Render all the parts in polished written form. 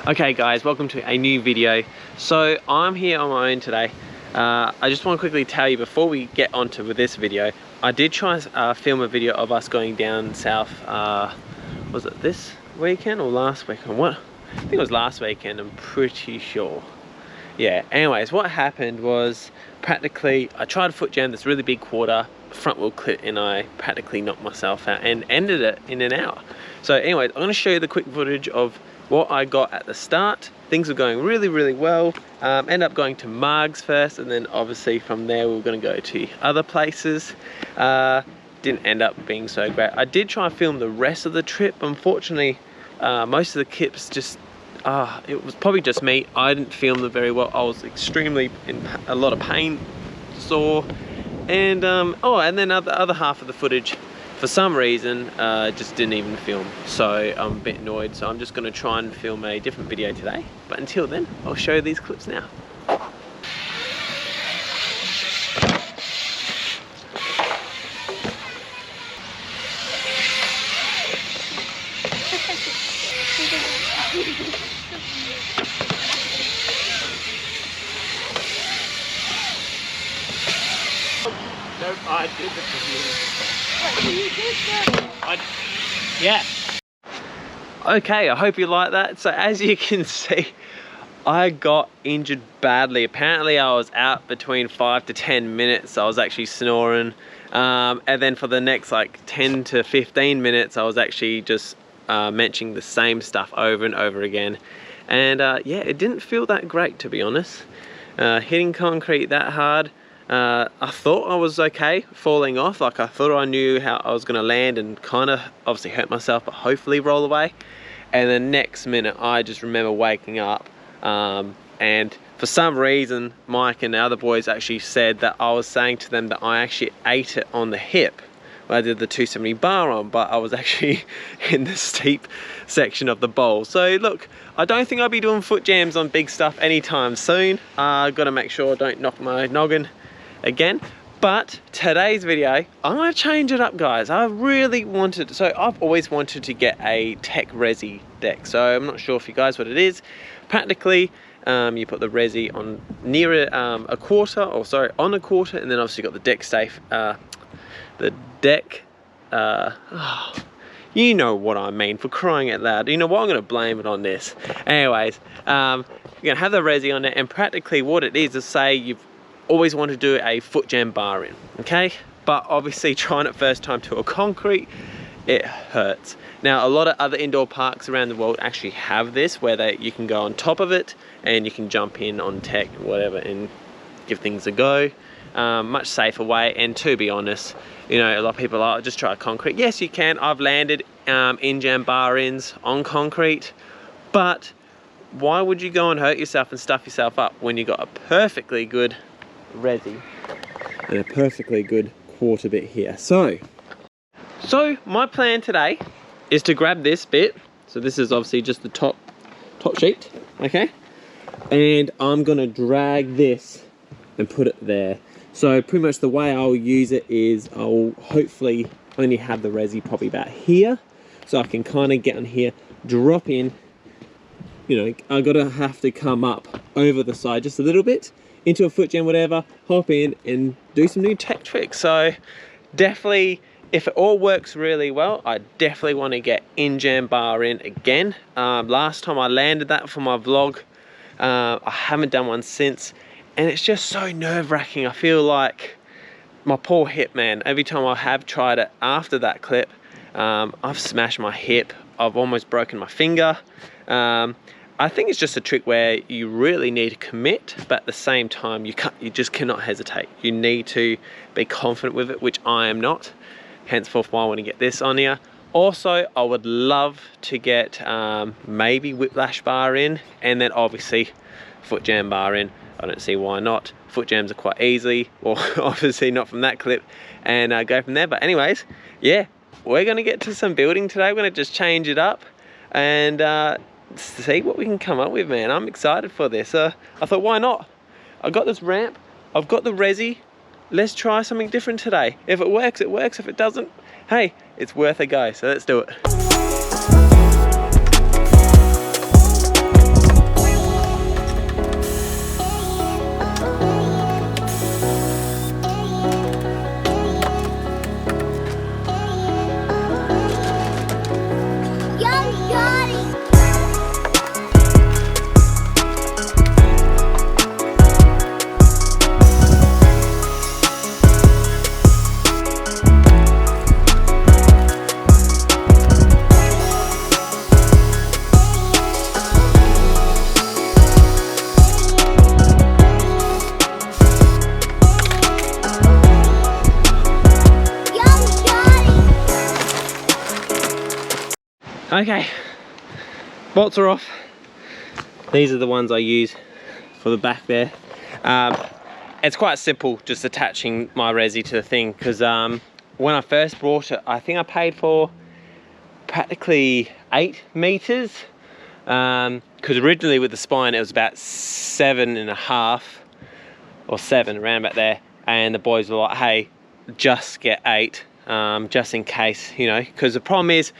Okay guys, welcome to a new video. So I'm here on my own today. I just want to quickly tell you before we get onto this video, I did try film a video of us going down south, was it this weekend or last weekend? What? I think it was last weekend, I'm pretty sure. Yeah, anyways, what happened was practically I tried to foot jam this really big quarter front wheel clip and I practically knocked myself out and ended it in an hour. So anyways, I'm going to show you the quick footage of what I got at the start. Things were going really well. End up going to Margs first, and then obviously from there we were going to go to other places. Didn't end up being so great. I did try and film the rest of the trip. Unfortunately, most of the clips just it was probably just me. I didn't film them very well. I was extremely in a lot of pain, sore, and and then the other half of the footage, for some reason, just didn't even film. So I'm a bit annoyed. So I'm just going to try and film a different video today. But until then, I'll show you these clips now. Nope, I did the yeah. Okay, I hope you like that. So as you can see, I got injured badly. Apparently I was out between 5 to 10 minutes. I was actually snoring. And then for the next like 10 to 15 minutes, I was actually just mentioning the same stuff over and over again. And yeah, it didn't feel that great, to be honest. Hitting concrete that hard. I thought I was okay falling off, like I thought I knew how I was going to land and kind of obviously hurt myself, but hopefully roll away. And the next minute I just remember waking up, and for some reason Mike and the other boys actually said that I was saying to them that I actually ate it on the hip when I did the 270 bar on, but I was actually in the steep section of the bowl. So look, I don't think I'll be doing foot jams on big stuff anytime soon. I've got to make sure I don't knock my noggin again. But today's video, I'm going to change it up, guys. I really wanted, so I've always wanted to get a tech Resi deck. So I'm not sure if you guys what it is. Practically, you put the Resi on near a quarter, or sorry, on a quarter, and then obviously got the deck safe, the deck, you know what I mean, for crying out loud. You know what, I'm going to blame it on this. Anyways, you're going to have the Resi on it, and practically what it is say you've always want to do a foot jam bar in, okay? But obviously trying it first time to a concrete, it hurts. Now a lot of other indoor parks around the world actually have this, where you can go on top of it and you can jump in on tech, whatever, and give things a go. Much safer way. And to be honest, you know, a lot of people are just try concrete. Yes, you can. I've landed in jam bar ins on concrete, but why would you go and hurt yourself and stuff yourself up when you got a perfectly good Resi and a perfectly good quarter bit here? So my plan today is to grab this bit. So this is obviously just the top sheet, okay? And I'm gonna drag this and put it there. So pretty much the way I'll use it is I'll hopefully only have the Resi probably about here, so I can kind of get on here, drop in. You know, I gotta have to come up over the side just a little bit into a foot jam, whatever, hop in and do some new tech tricks. So definitely, if it all works really well, I definitely want to get in jam bar in again. Last time I landed that for my vlog, I haven't done one since, and it's just so nerve-wracking. I feel like my poor hip, man. Every time I have tried it after that clip, I've smashed my hip, I've almost broken my finger. I think it's just a trick where you really need to commit, but at the same time you just cannot hesitate. You need to be confident with it, which I am not. Henceforth why I want to get this on here. Also, I would love to get maybe whiplash bar in, and then obviously foot jam bar in. I don't see why not. Foot jams are quite easy, well obviously not from that clip, and go from there. But anyways, yeah, we're going to get to some building today. We're going to just change it up and see what we can come up with, man. I'm excited for this. I thought, why not? I've got this ramp, I've got the Resi, let's try something different today. If it works, it works. If it doesn't, hey, it's worth a go. So let's do it. Okay, bolts are off. These are the ones I use for the back there. It's quite simple just attaching my Resi to the thing, because when I first brought it, I think I paid for practically 8 meters, because originally with the spine it was about 7.5 or 7, around about there, and the boys were like, hey, just get 8, just in case, you know, because the problem is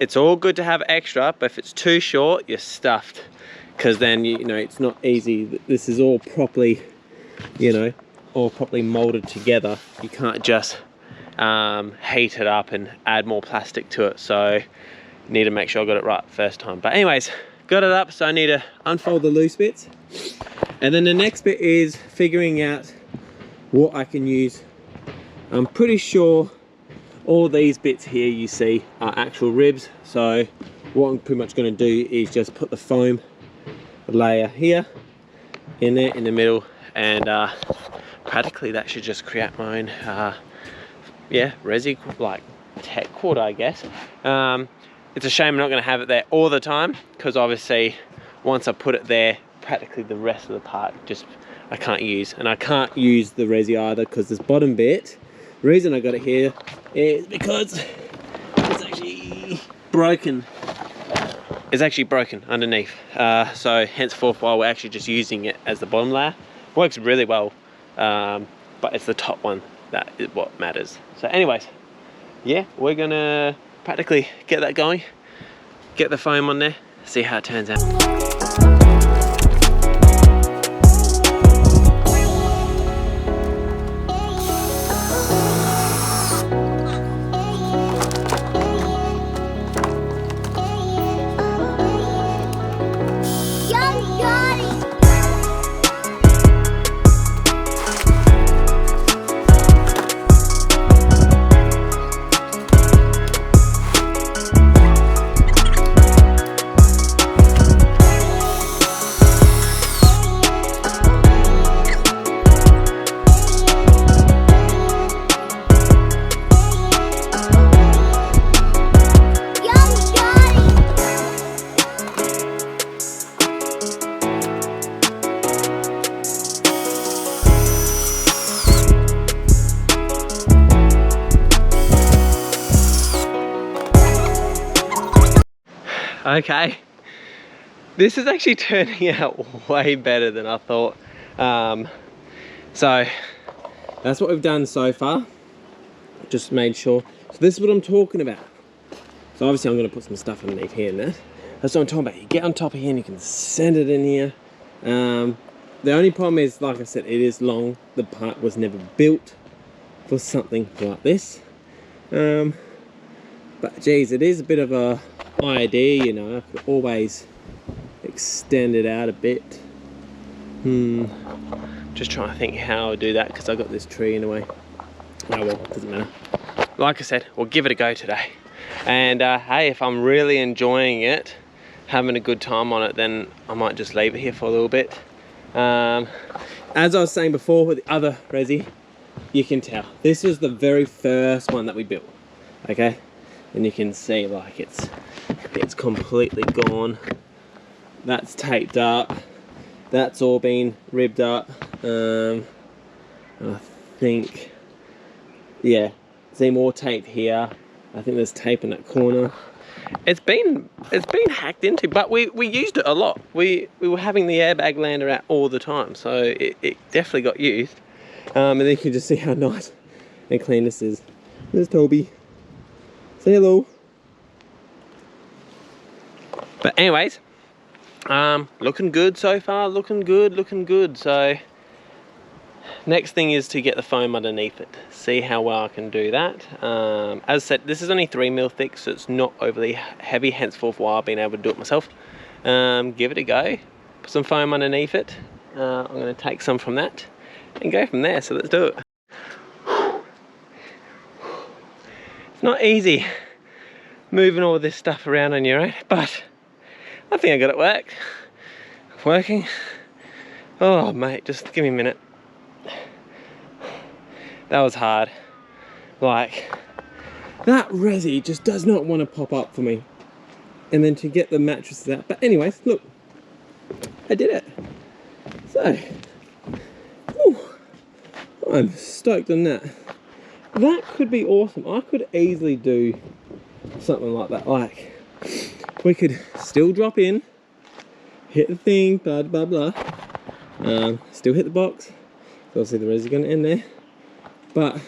it's all good to have extra, but if it's too short, you're stuffed, because then you know it's not easy. This is all properly, you know, all properly molded together. You can't just heat it up and add more plastic to it, so need to make sure I got it right first time. But anyways, got it up, so I need to unfold the loose bits, and then the next bit is figuring out what I can use. I'm pretty sure all these bits here you see are actual ribs, so what I'm pretty much going to do is just put the foam layer here in there in the middle, and practically that should just create my own yeah, Resi like tech quarter, I guess. It's a shame I'm not going to have it there all the time, because obviously once I put it there, practically the rest of the part just I can't use, and I can't use the Resi either because this bottom bit, the reason I got it here is because it's actually broken. It's actually broken underneath, so henceforth while we're actually just using it as the bottom layer. Works really well, but it's the top one that is what matters. So anyways, yeah, we're gonna practically get that going, get the foam on there, see how it turns out. Okay, this is actually turning out way better than I thought. So that's what we've done so far. Just made sure. So this is what I'm talking about. So obviously I'm going to put some stuff underneath here and that. That's what I'm talking about. You get on top of here and you can send it in here. The only problem is, like I said, it is long. The part was never built for something like this. But geez, it is a bit of a idea, you know. I could always extend it out a bit. Just trying to think how I'll do that, because I got this tree in the way. Oh well, doesn't matter. Like I said, we'll give it a go today. And hey, if I'm really enjoying it, having a good time on it, then I might just leave it here for a little bit. As I was saying before with the other Resi, you can tell this is the very first one that we built. Okay, and you can see like it's completely gone. That's taped up. That's all been ribbed up. I think, yeah, see more tape here. I think there's tape in that corner. It's been hacked into, but we used it a lot. We were having the airbag lander out all the time, so it definitely got used. And then you can just see how nice and clean this is. There's Toby. Say hello. But anyways, looking good so far. Looking good. So next thing is to get the foam underneath it. See how well I can do that. As I said, this is only 3mm thick, so it's not overly heavy, henceforth why I've been able to do it myself. Give it a go. Put some foam underneath it. I'm going to take some from that and go from there. So let's do it. It's not easy moving all this stuff around on your own, but I think I got it working. Oh mate, just give me a minute. That was hard. Like, that Resi just does not want to pop up for me. and then to get the mattresses out. But anyways, look, I did it. So, whew, I'm stoked on that. That could be awesome. I could easily do something like that. Like, we could still drop in, hit the thing, blah blah blah. Still hit the box. Obviously the Resi is going to end there. But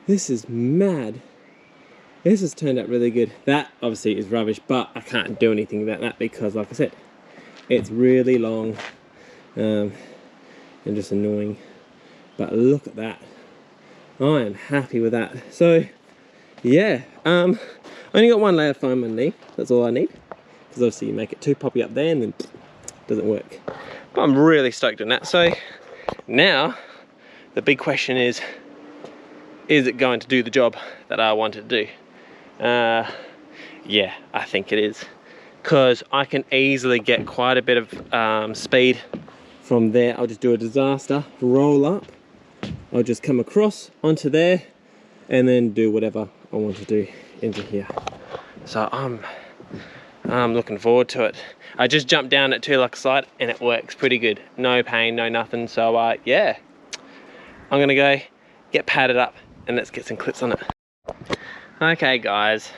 this is mad. This has turned out really good. That obviously is rubbish, but I can't do anything about that because, like I said, it's really long and just annoying. But look at that. I am happy with that. So yeah, I only got one layer of foam underneath. That's all I need, because obviously you make it too poppy up there and then it doesn't work. But I'm really stoked on that. So now the big question is it going to do the job that I want it to do? Yeah, I think it is, because I can easily get quite a bit of speed from there. I'll just do a disaster roll up. I'll just come across onto there and then do whatever I want to do into here. So I'm looking forward to it. I just jumped down at 2 lux slide and it works pretty good. No pain, no nothing. So yeah, I'm gonna go get padded up and let's get some clips on it. Okay guys,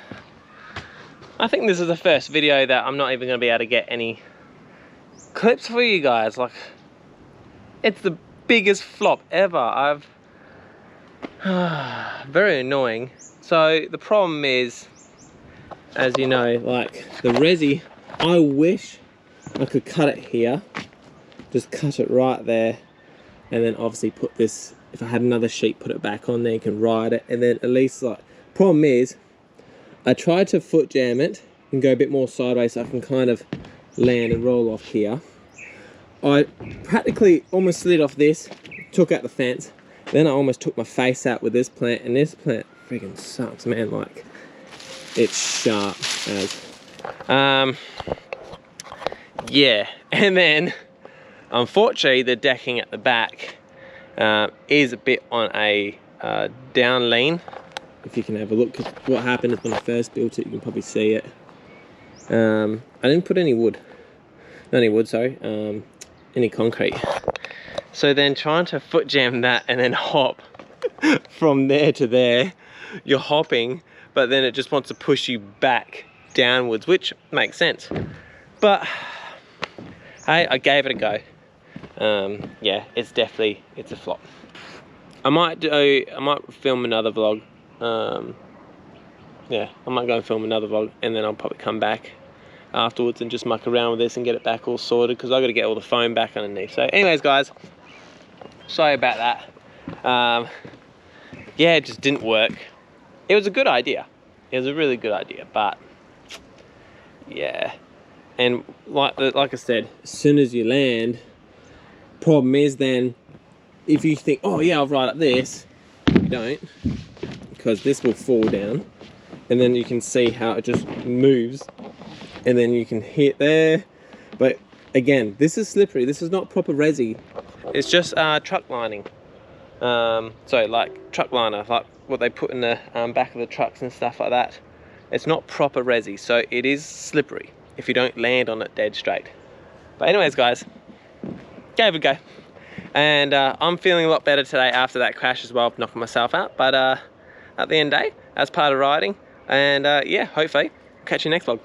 I think this is the first video that I'm not even gonna be able to get any clips for you guys. Like, it's the biggest flop ever. Very annoying. So the problem is, as you know, like the Resi, I wish I could cut it here, just cut it right there, and then obviously put this, if I had another sheet, put it back on there, you can ride it, and then at least, like, problem is I tried to foot jam it and go a bit more sideways so I can kind of land and roll off here. I practically almost slid off this, took out the fence, then I almost took my face out with this plant, and this plant freaking sucks, man. Like, it's sharp as yeah. And then unfortunately the decking at the back is a bit on a down lean. If you can have a look at what happened is when I first built it, you can probably see it. I didn't put any wood, not any wood, sorry, any concrete. So then trying to foot jam that and then hop from there to there, you're hopping, but then it just wants to push you back downwards, which makes sense. But hey, I gave it a go. Yeah, it's a flop. I might film another vlog. Yeah, I might go and film another vlog, and then I'll probably come back afterwards and just muck around with this and get it back all sorted, because I got to get all the foam back underneath. So anyways guys, sorry about that. Yeah, it just didn't work. It was a good idea. It was a really good idea, but yeah. And like I said, as soon as you land, problem is then, if you think, oh yeah, I'll ride up this, you don't, because this will fall down, and then you can see how it just moves, and then you can hit there. But again, this is slippery. This is not proper Resi. It's just truck lining. So like truck liner, like what they put in the back of the trucks and stuff like that. It's not proper Resi, so it is slippery if you don't land on it dead straight. But anyways guys, gave it a go. And I'm feeling a lot better today after that crash as well, knocking myself out. But at the end of the day, that's part of riding. And yeah, hopefully, catch you next vlog.